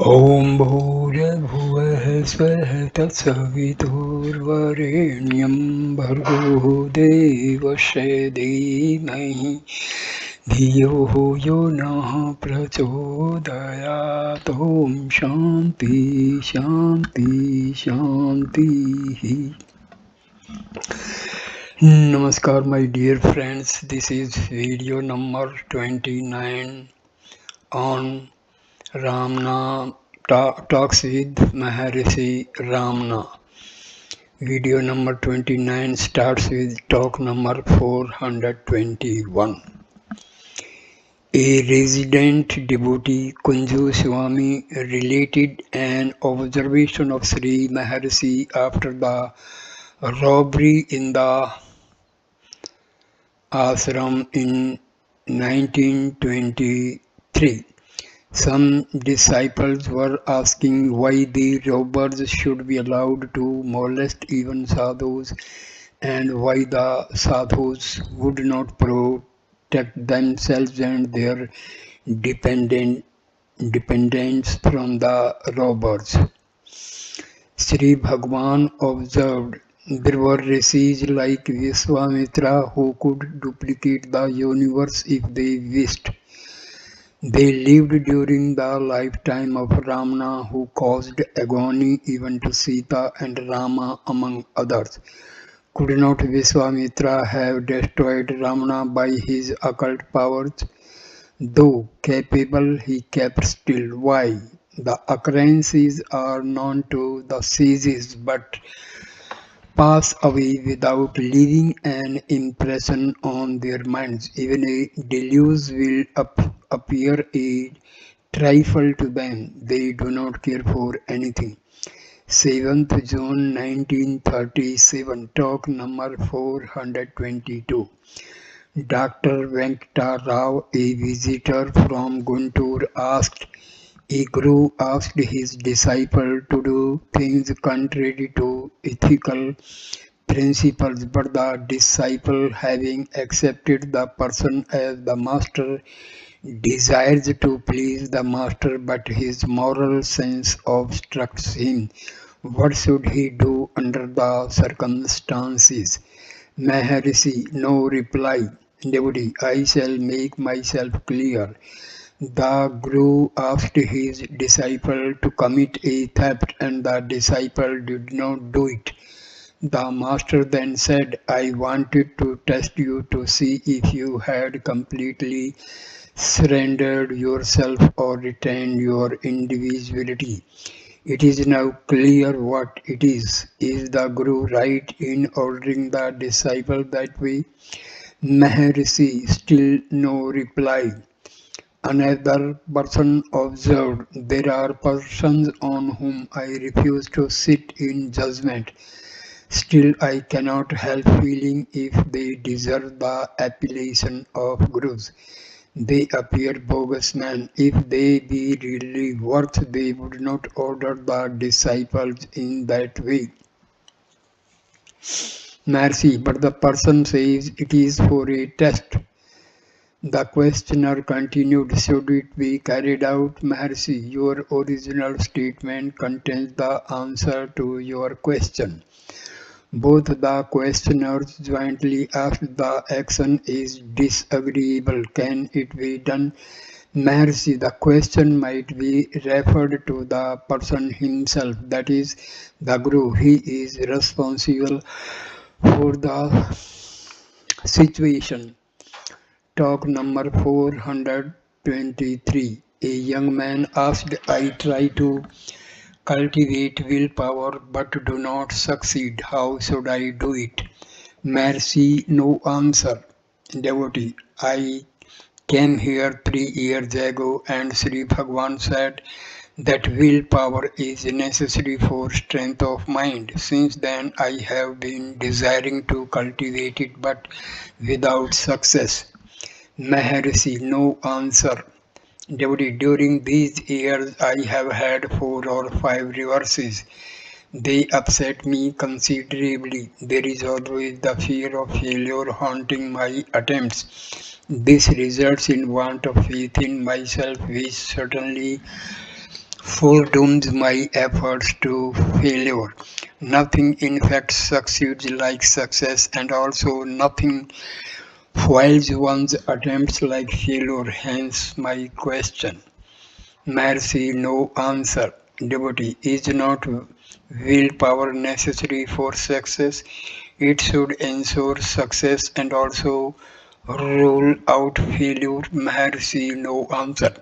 ॐ भूर्भुवः स्वः तत्सवितुर्वरेण्यं भर्गो देवस्य धीमहि धियो यो नः प्रचोदयात् ॐ शान्ति शान्ति शान्तिः. Namaskar my dear friends, this is video number 29 on Ramana talks with Maharshi Ramana. Video number 29 starts with talk number 421. A resident devotee Kunju Swami related an observation of Sri Maharshi after the robbery in the ashram in 1923. Some disciples were asking why the robbers should be allowed to molest even sadhus and why the sadhus would not protect themselves and their dependents from the robbers. Sri Bhagwan observed, there were rishis like Vishwamitra who could duplicate the universe if they wished. They lived during the lifetime of Ramana, who caused agony even to Sita and Rama among others. Could not Vishwamitra have destroyed Ramana by his occult powers? Though capable, he kept still. Why? The occurrences are known to the sages, but pass away without leaving an impression on their minds. Even a deluge will appear a trifle to them. They do not care for anything. 7th June 1937, talk number 422. Dr. Venkata Rao, a visitor from Guntur, a guru asked his disciple to do things contrary to ethical principles, but the disciple, having accepted the person as the master, desires to please the master, but his moral sense obstructs him. What should he do under the circumstances? Maharshi, no reply. Devotee, I shall make myself clear. The Guru asked his disciple to commit a theft, and the disciple did not do it. The master then said, I wanted to test you to see if you had completely surrendered yourself or retained your individuality. It is now clear what it is. Is the Guru right in ordering the disciple that way? Maharshi, still no reply. Another person observed, there are persons on whom I refuse to sit in judgment. Still I cannot help feeling if they deserve the appellation of Gurus. They appear bogus men. If they be really worth, they would not order the disciples in that way. Mercy, but the person says it is for a test. The questioner continued, should it be carried out? Maharshi, your original statement contains the answer to your question. Both the questioners jointly asked the action is disagreeable. Can it be done? Maharshi, the question might be referred to the person himself, that is, the Guru. He is responsible for the situation. Talk number 423. A young man asked, I try to cultivate willpower but do not succeed. How should I do it? Mercy, no answer. Devotee, I came here 3 years ago and Sri Bhagwan said that willpower is necessary for strength of mind. Since then I have been desiring to cultivate it but without success. Maharshi, no answer. Devotee, during these years I have had 4 or 5 reverses. They upset me considerably. There is always the fear of failure haunting my attempts. This results in want of faith in myself, which certainly foredooms my efforts to failure. Nothing in fact succeeds like success, and also nothing foils one's attempts like failure. Hence my question. Mercy, no answer. Devotee, is not willpower necessary for success? It should ensure success and also rule out failure. Mercy, no answer.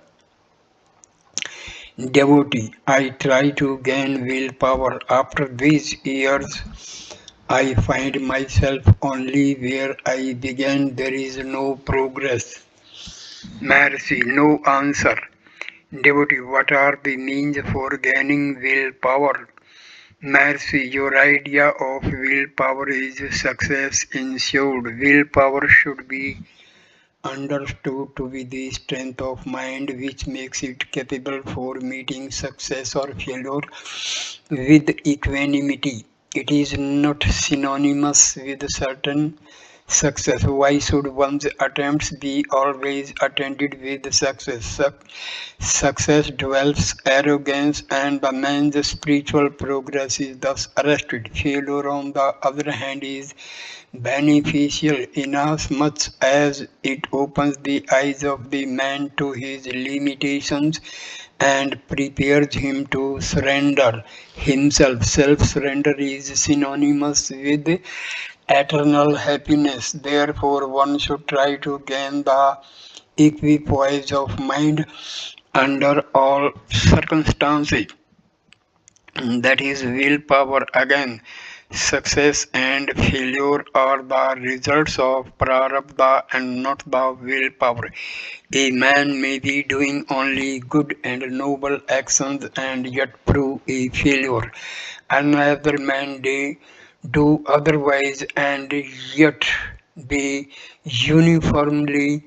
Devotee, I try to gain willpower. After these years, I find myself only where I began. There is no progress. Mercy, no answer. Devotee, what are the means for gaining willpower? Mercy, your idea of willpower is success ensured. Willpower should be understood to be the strength of mind which makes it capable for meeting success or failure with equanimity. It is not synonymous with certain success. Why should one's attempts be always attended with success? Success develops arrogance and the man's spiritual progress is thus arrested. Failure, on the other hand, is beneficial inasmuch as it opens the eyes of the man to his limitations and prepares him to surrender himself. Self surrender is synonymous with eternal happiness. Therefore, one should try to gain the equipoise of mind under all circumstances. That is willpower again. Success and failure are the results of prarabdha and not the willpower. A man may be doing only good and noble actions and yet prove a failure. Another man may do otherwise and yet be uniformly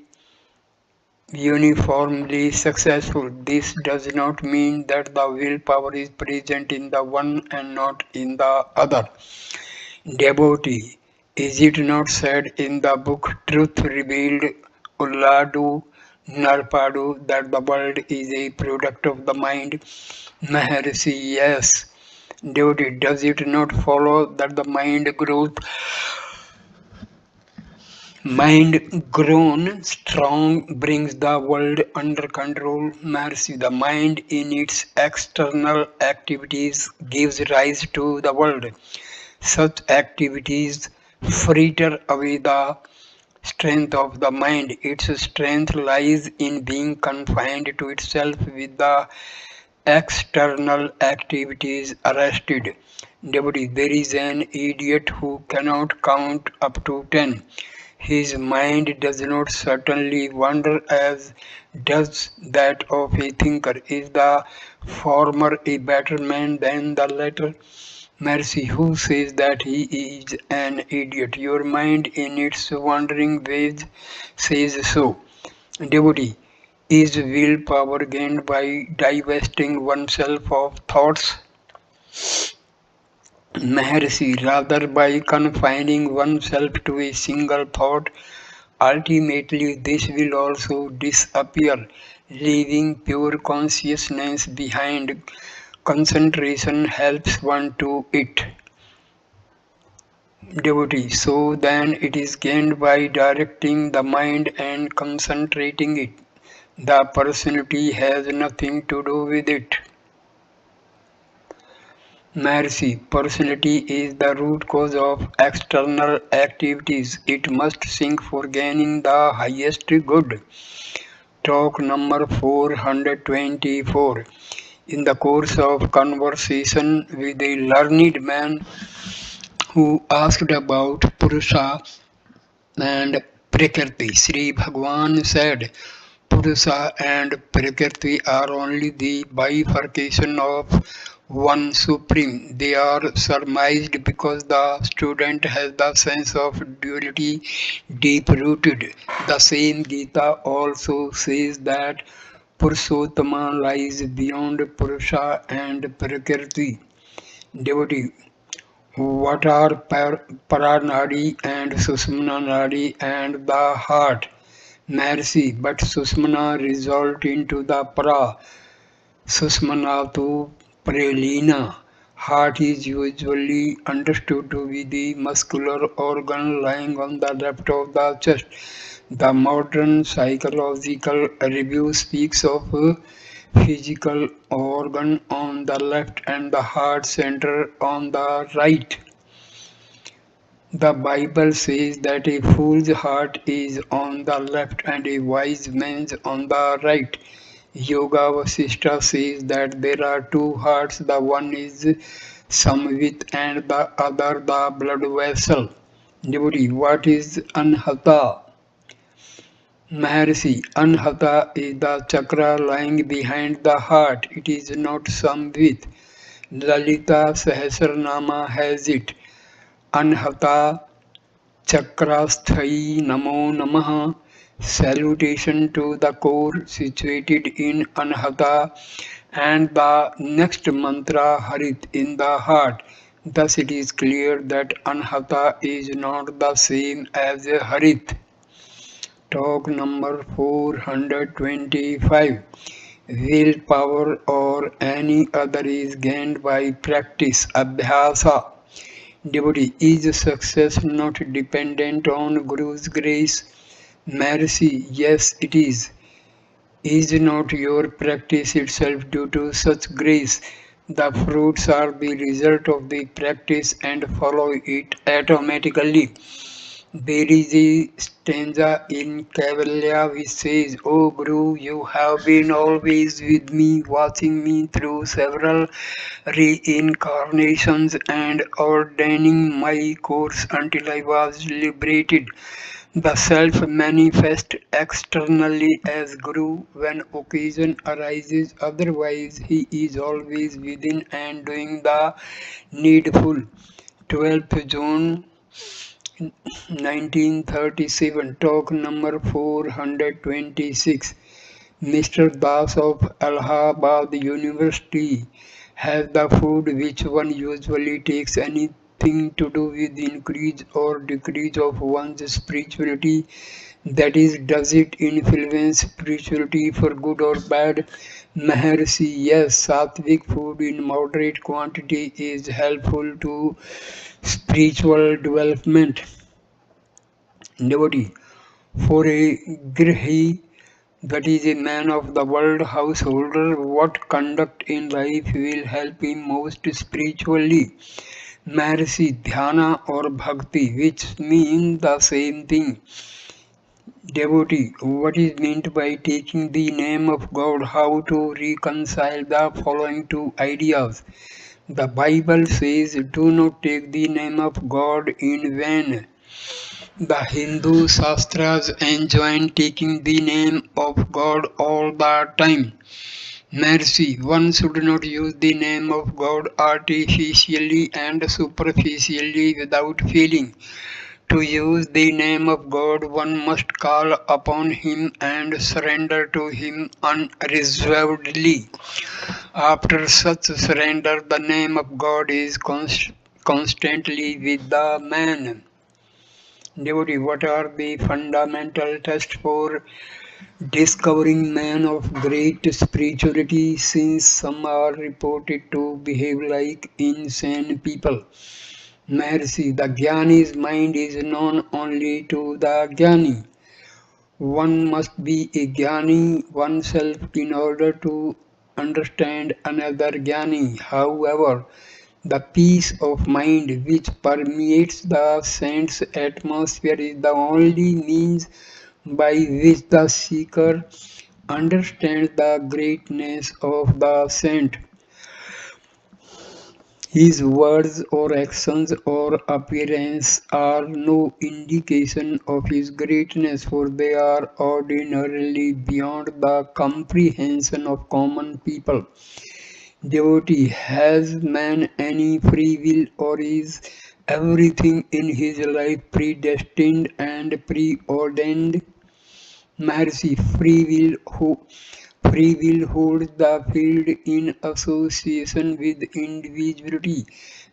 successful. This does not mean that the willpower is present in the one and not in the other. Devotee, is it not said in the book Truth Revealed, Ulladu Narpadu, that the world is a product of the mind? Maharshi, yes. Devotee, does it not follow that the mind grown strong brings the world under control? Mercy, the mind in its external activities gives rise to the world. Such activities fritter away the strength of the mind. Its strength lies in being confined to itself with the external activities arrested. Devotee, there is an idiot who cannot count up to 10. His mind does not certainly wander as does that of a thinker. Is the former a better man than the latter? Mercy, who says that he is an idiot? Your mind in its wandering ways says so. Devotee, is willpower gained by divesting oneself of thoughts? Maharshi, rather by confining oneself to a single thought. Ultimately, this will also disappear, leaving pure consciousness behind. Concentration helps one to it. Devotee, so then it is gained by directing the mind and concentrating it. The personality has nothing to do with it. Mercy, personality is the root cause of external activities. It must sink for gaining the highest good. Talk number 424. In the course of conversation with a learned man who asked about Purusha and Prakriti, Sri Bhagwan said, Purusha and Prakriti are only the bifurcation of one supreme. They are surmised because the student has the sense of duality deep rooted. The same Gita also says that Purushottama lies beyond Purusha and Prakriti. Devotee, what are Paranadi and Susumna Nadi and the heart? Mercy, but Susumna result into the Para. Susmanatu prelina. Heart is usually understood to be the muscular organ lying on the left of the chest. The modern psychological review speaks of a physical organ on the left and the heart center on the right. The Bible says that a fool's heart is on the left and a wise man's on the right. Yoga Vasishtha says that there are two hearts, the one is Samvit and the other the blood vessel. Devotee, what is Anhata? Maharshi, Anhata is the chakra lying behind the heart. It is not Samvit. Lalita Sahasranama has it. Anhata Chakrasthai Namo Namaha. Salutation to the core situated in Anhata and the next mantra Harit in the heart. Thus it is clear that Anhata is not the same as Harit. Talk number 425. Willpower or any other is gained by practice. Abhyasa. Devotee, is success not dependent on Guru's grace? Mercy, yes it is. Is not your practice itself due to such grace? The fruits are the result of the practice and follow it automatically. There is a stanza in Cavallia which says, O Guru, you have been always with me, watching me through several reincarnations and ordaining my course until I was liberated. The self manifests externally as Guru when occasion arises, otherwise, he is always within and doing the needful. 12th June 1937, talk number 426. Mr. Das of Allahabad University has the food which one usually takes anything to do with increase or decrease of one's spirituality. That is, does it influence spirituality for good or bad? Maharshi, yes, sattvic food in moderate quantity is helpful to spiritual development. Devotee, for a Grihi, that is a man of the world householder, what conduct in life will help him most spiritually? Mercy, dhyana or bhakti, which mean the same thing. Devotee, what is meant by taking the name of God? How to reconcile the following two ideas? The Bible says, do not take the name of God in vain. The Hindu Shastras enjoin taking the name of God all the time. Mercy, one should not use the name of God artificially and superficially without feeling. To use the name of God, one must call upon Him and surrender to Him unreservedly. After such surrender, the name of God is constantly with the man. Devotee, what are the fundamental tests for discovering men of great spirituality, since some are reported to behave like insane people? Mercy, the Jnani's mind is known only to the Jnani. One must be a Jnani oneself in order to understand another Jnani. However, the peace of mind which permeates the saint's atmosphere is the only means by which the seeker understands the greatness of the saint. His words or actions or appearance are no indication of his greatness, for they are ordinarily beyond the comprehension of common people. Devotee, has man any free will, or is everything in his life predestined and preordained? Mercy, free will holds the field in association with individuality.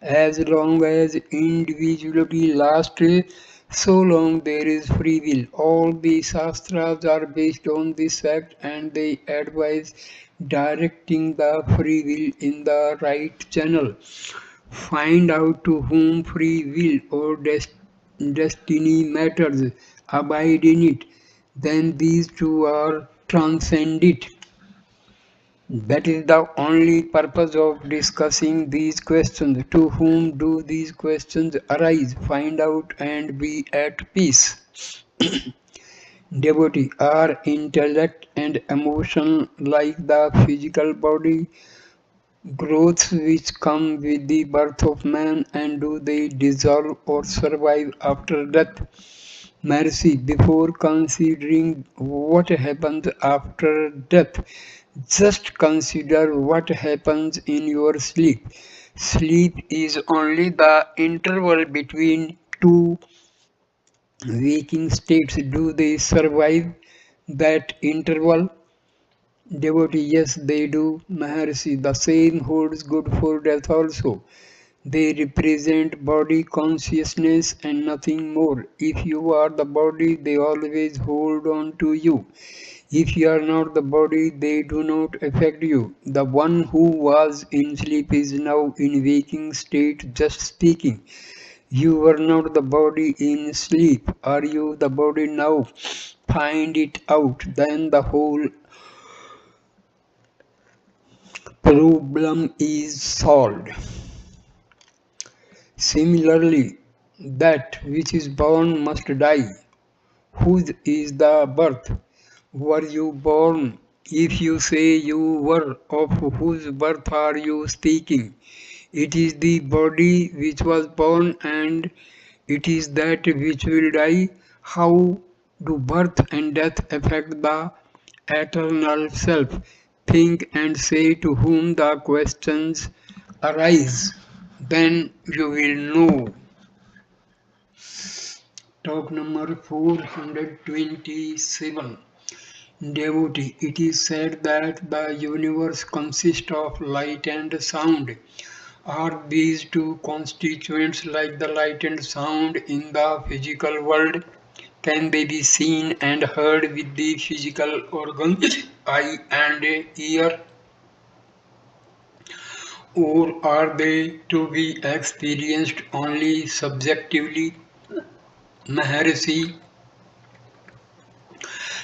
As long as individuality lasts, so long there is free will. All the Shastras are based on this fact and they advise directing the free will in the right channel. Find out to whom free will or destiny matters, abide in it. Then these two are transcended. That is the only purpose of discussing these questions. To whom do these questions arise? Find out and be at peace. Devotee, are intellect and emotion like the physical body growths which come with the birth of man, and do they dissolve or survive after death? Mercy, before considering what happens after death, just consider what happens in your sleep. Sleep is only the interval between two waking states. Do they survive that interval? Devotee, yes, they do. Maharshi, the same holds good for death also. They represent body consciousness and nothing more. If you are the body, they always hold on to you. If you are not the body, they do not affect you. The one who was in sleep is now in waking state just speaking. You were not the body in sleep. Are you the body now? Find it out. Then the whole problem is solved. Similarly, that which is born must die. Whose is the birth? Were you born? If you say you were, of whose birth are you speaking? It is the body which was born, and it is that which will die. How do birth and death affect the eternal self? Think and say to whom the questions arise. Then you will know. Talk number 427. Devotee, it is said that the universe consists of light and sound. Are these two constituents like the light and sound in the physical world? Can they be seen and heard with the physical organs, eye and ear? Or are they to be experienced only subjectively? Maharshi,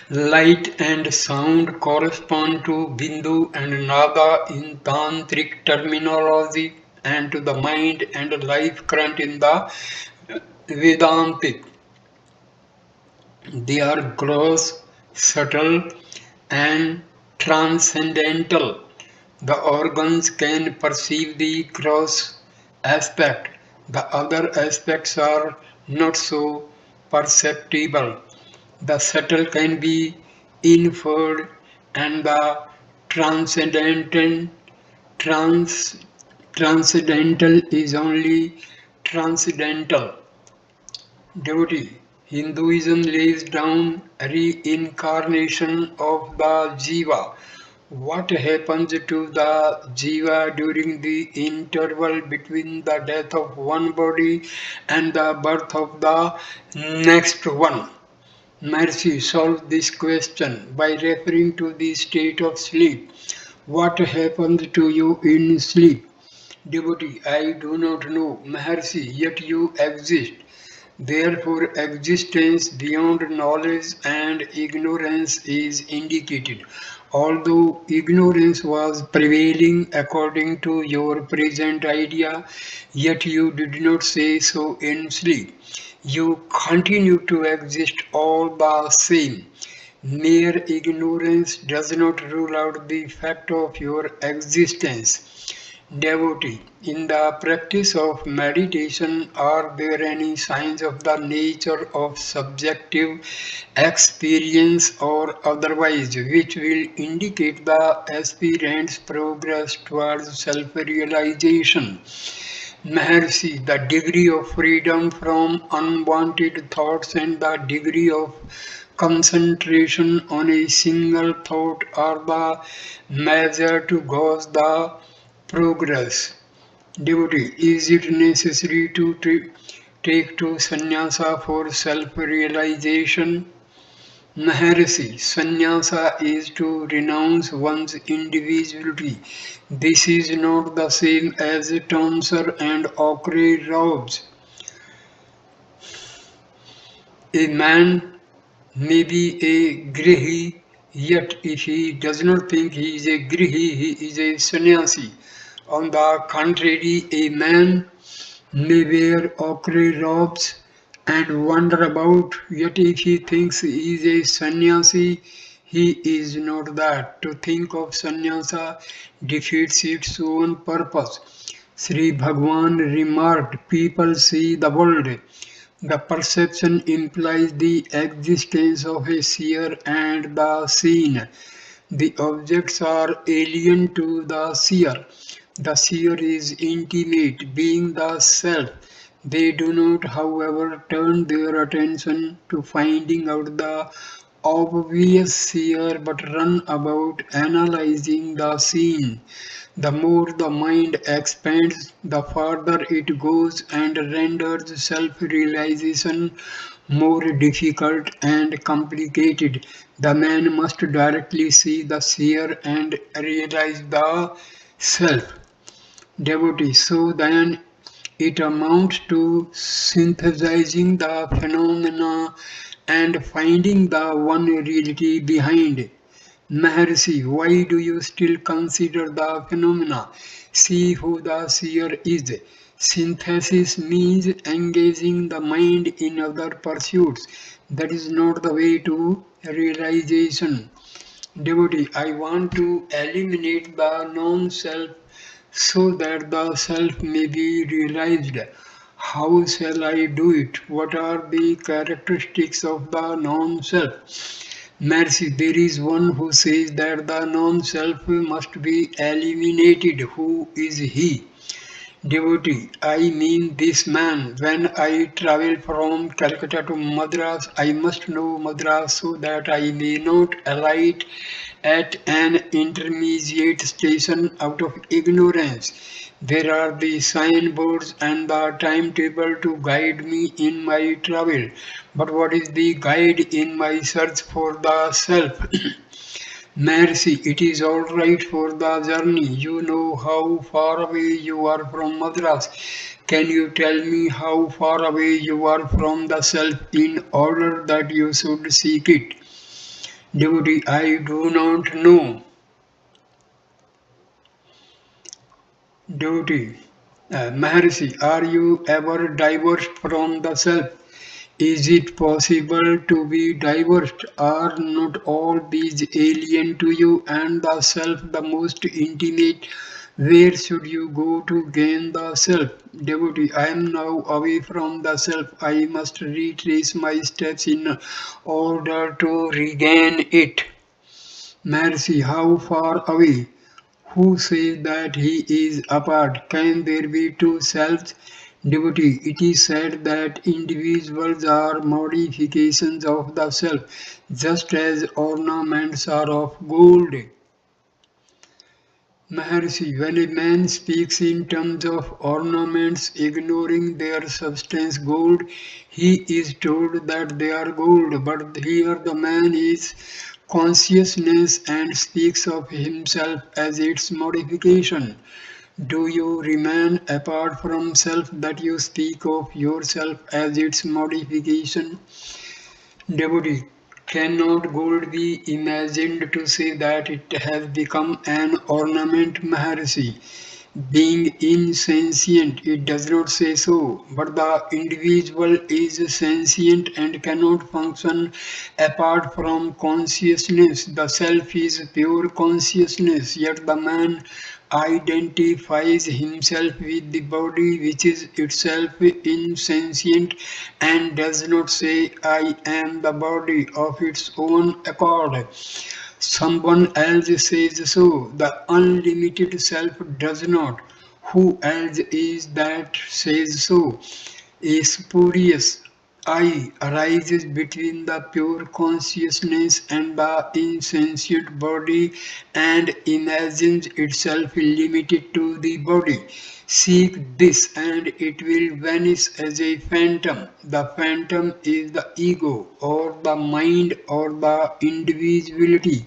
light and sound correspond to Bindu and Nada in Tantric terminology, and to the mind and life current in the Vedantic. They are gross, subtle, and transcendental. The organs can perceive the gross aspect. The other aspects are not so perceptible. The subtle can be inferred, and the transcendental trans, transcendental is only transcendental. Devotee, Hinduism lays down reincarnation of the jiva. What happens to the jiva during the interval between the death of one body and the birth of the next one? Mercy, solve this question by referring to the state of sleep. What happens to you in sleep? Devotee, I do not know. Maharshi, yet you exist. Therefore, existence beyond knowledge and ignorance is indicated. Although ignorance was prevailing according to your present idea, yet you did not say so in sleep. You continue to exist all the same. Mere ignorance does not rule out the fact of your existence. Devotee, in the practice of meditation, are there any signs of the nature of subjective experience or otherwise which will indicate the aspirant's progress towards self realization? Maharshi, the degree of freedom from unwanted thoughts and the degree of concentration on a single thought are the measure to gauge the progress. Devotee, is it necessary to take to sannyasa for self realization? Maharshi, sannyasa is to renounce one's individuality. This is not the same as tonsure and ochre robes. A man may be a grihi, yet if he does not think he is a grihi, he is a sannyasi. On the contrary, a man may wear ochre robes and wander about, yet if he thinks he is a sannyasi, he is not that. To think of sannyasa defeats its own purpose. Sri Bhagwan remarked, people see the world. The perception implies the existence of a seer and the seen. The objects are alien to the seer. The seer is intimate, being the self. They do not, however, turn their attention to finding out the obvious seer but run about analyzing the scene. The more the mind expands, the farther it goes and renders self realization more difficult and complicated. The man must directly see the seer and realize the self. Devotee. So then it amounts to synthesizing the phenomena and finding the one reality behind. Maharshi, why do you still consider the phenomena? See who the seer is. Synthesis means engaging the mind in other pursuits. That is not the way to realization. Devotee, I want to eliminate the non self so that the self may be realized. How shall I do it? What are the characteristics of the non self? Mercy, there is one who says that the non self must be eliminated. Who is he? Devotee, I mean this man. When I travel from Calcutta to Madras, I must know Madras so that I may not alight at an intermediate station out of ignorance. There are the signboards and the timetable to guide me in my travel. But what is the guide in my search for the self? Mercy, it is all right for the journey. You know how far away you are from Madras. Can you tell me how far away you are from the self in order that you should seek it? Devotee, I do not know. Devotee, Maharshi, are you ever divorced from the self? Is it possible to be divorced? Are not all these alien to you and the self the most intimate? Where should you go to gain the self? Devotee, I am now away from the self. I must retrace my steps in order to regain it. Mercy, how far away? Who says that he is apart? Can there be two selves? Devotee, it is said that individuals are modifications of the self, just as ornaments are of gold. Maharshi, when a man speaks in terms of ornaments, ignoring their substance gold, he is told that they are gold. But here the man is consciousness and speaks of himself as its modification. Do you remain apart from self that you speak of yourself as its modification? Devotee, cannot gold be imagined to say that it has become an ornament, Maharshi? Being insentient, it does not say so, but the individual is sentient and cannot function apart from consciousness. The self is pure consciousness, yet the man identifies himself with the body which is itself insentient and does not say, I am the body of its own accord. Someone else says so. The unlimited self does not. Who else is that says so? A spurious. I arises between the pure consciousness and the insentient body and imagines itself limited to the body. Seek this and it will vanish as a phantom. The phantom is the ego or the mind or the individuality.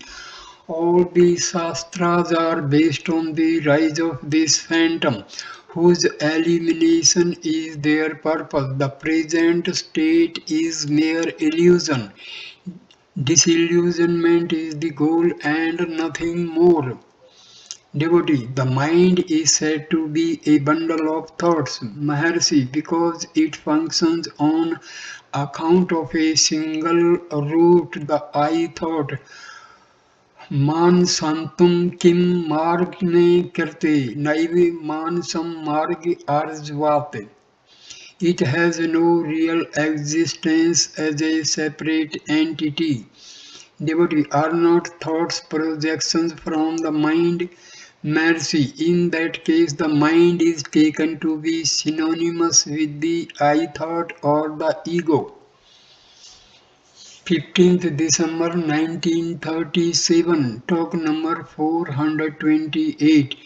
All the Shastras are based on the rise of this phantom, whose elimination is their purpose. The present state is mere illusion. Disillusionment is the goal and nothing more. Devotee, the mind is said to be a bundle of thoughts, Maharshi, because it functions on account of a single root, the I thought. मान शांतुम किम मार्ग में करते नैव मानसम मार्ग आर्जवाते. It has no real existence as a separate entity. Devotee, are not thoughts projections from the mind? Mercy, in that case the mind is taken to be synonymous with the I thought or the ego. 15th December 1937, talk number 428.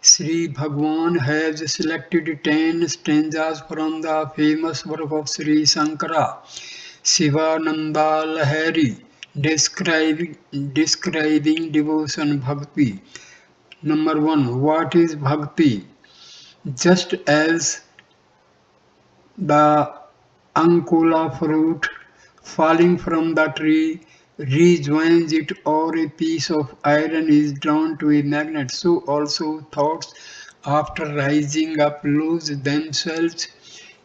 Sri Bhagwan has selected 10 stanzas from the famous work of Sri Shankara, Sivananda Lahari, describing devotion bhakti. Number 1. What is bhakti? Just as the ankola fruit falling from the tree rejoins it or a piece of iron is drawn to a magnet, so also thoughts after rising up lose themselves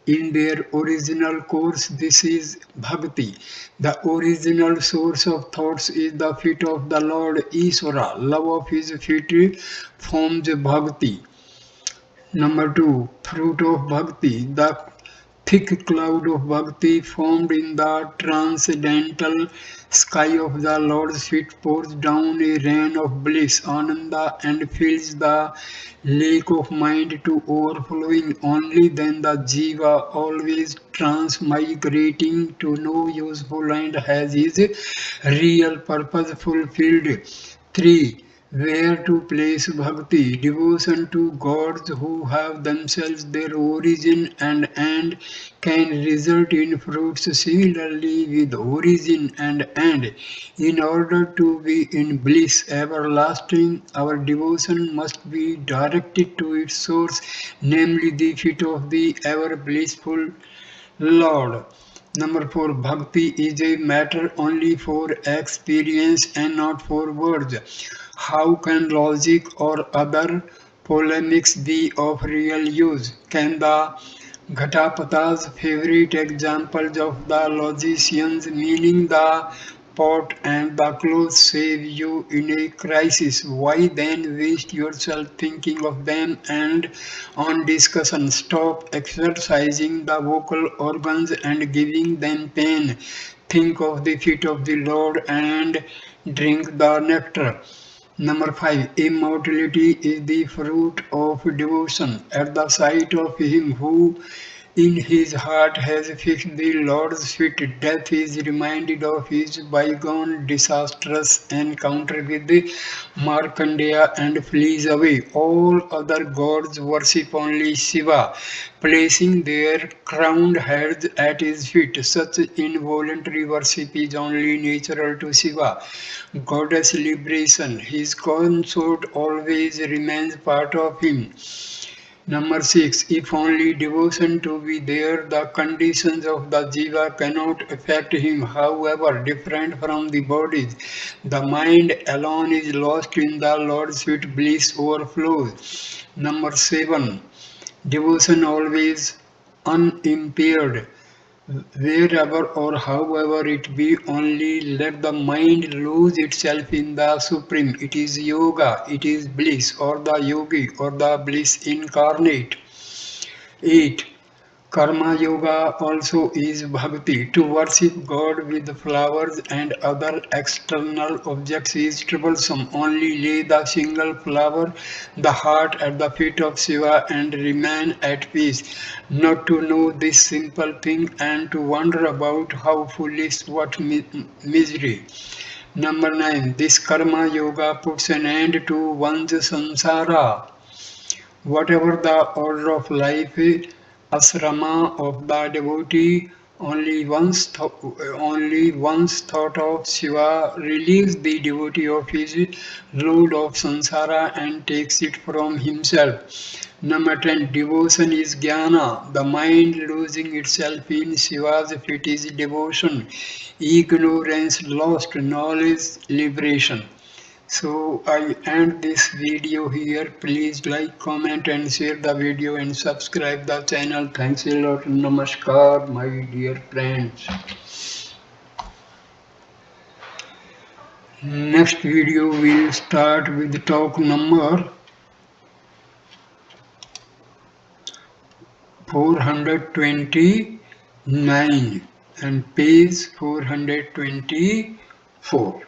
in their original course. This is bhakti. The original source of thoughts is the feet of the Lord Ishvara. Love of his feet forms bhakti. Number 2, fruit of bhakti. The thick cloud of bhakti formed in the transcendental sky of the Lord's feet pours down a rain of bliss, ananda, and fills the lake of mind to overflowing. Only then the jiva, always transmigrating to no useful end, has his real purpose fulfilled. 3. Where to place bhakti? Devotion to gods who have themselves their origin and end can result in fruits similarly with origin and end. In order to be in bliss everlasting, our devotion must be directed to its source, namely the feet of the ever blissful Lord. Number 4. Bhakti is a matter only for experience and not for words. How can logic or other polemics be of real use? Can the Ghatapata's favorite examples of the logicians, meaning the pot and the clothes, save you in a crisis? Why then waste yourself thinking of them and on discussion? Stop exercising the vocal organs and giving them pain. Think of the feet of the Lord and drink the nectar. Number 5. Immortality is the fruit of devotion. At the sight of him who in his heart has fixed the Lord's feet, death is reminded of his bygone disastrous encounter with the Markandeya and flees away. All other gods worship only Shiva, placing their crowned heads at his feet. Such involuntary worship is only natural to Shiva. Goddess liberation, his consort always remains part of him. Number 6. If only devotion to be there, the conditions of the jiva cannot affect him, however different from the bodies. The mind alone is lost in the Lord's sweet bliss overflows. Number 7. Devotion always unimpaired. Wherever or however it be, only let the mind lose itself in the supreme. It is yoga, it is bliss, or the yogi, or the bliss incarnate. 8. Karma Yoga also is bhakti. To worship God with flowers and other external objects is troublesome. Only lay the single flower, the heart at the feet of Shiva and remain at peace. Not to know this simple thing and to wonder about how foolish, what misery. Number 9. This Karma Yoga puts an end to one's samsara. Whatever the order of life, asrama of the devotee, only once thought of Shiva relieves the devotee of his load of samsara and takes it from himself. Number 10. Devotion is jnana. The mind losing itself in Shiva's feet is devotion. Ignorance lost, knowledge liberation. So I end this video here. Please like, comment and share the video and subscribe the channel. Thanks a lot. Namaskar, my dear friends. Next video will start with talk number 429 and page 424.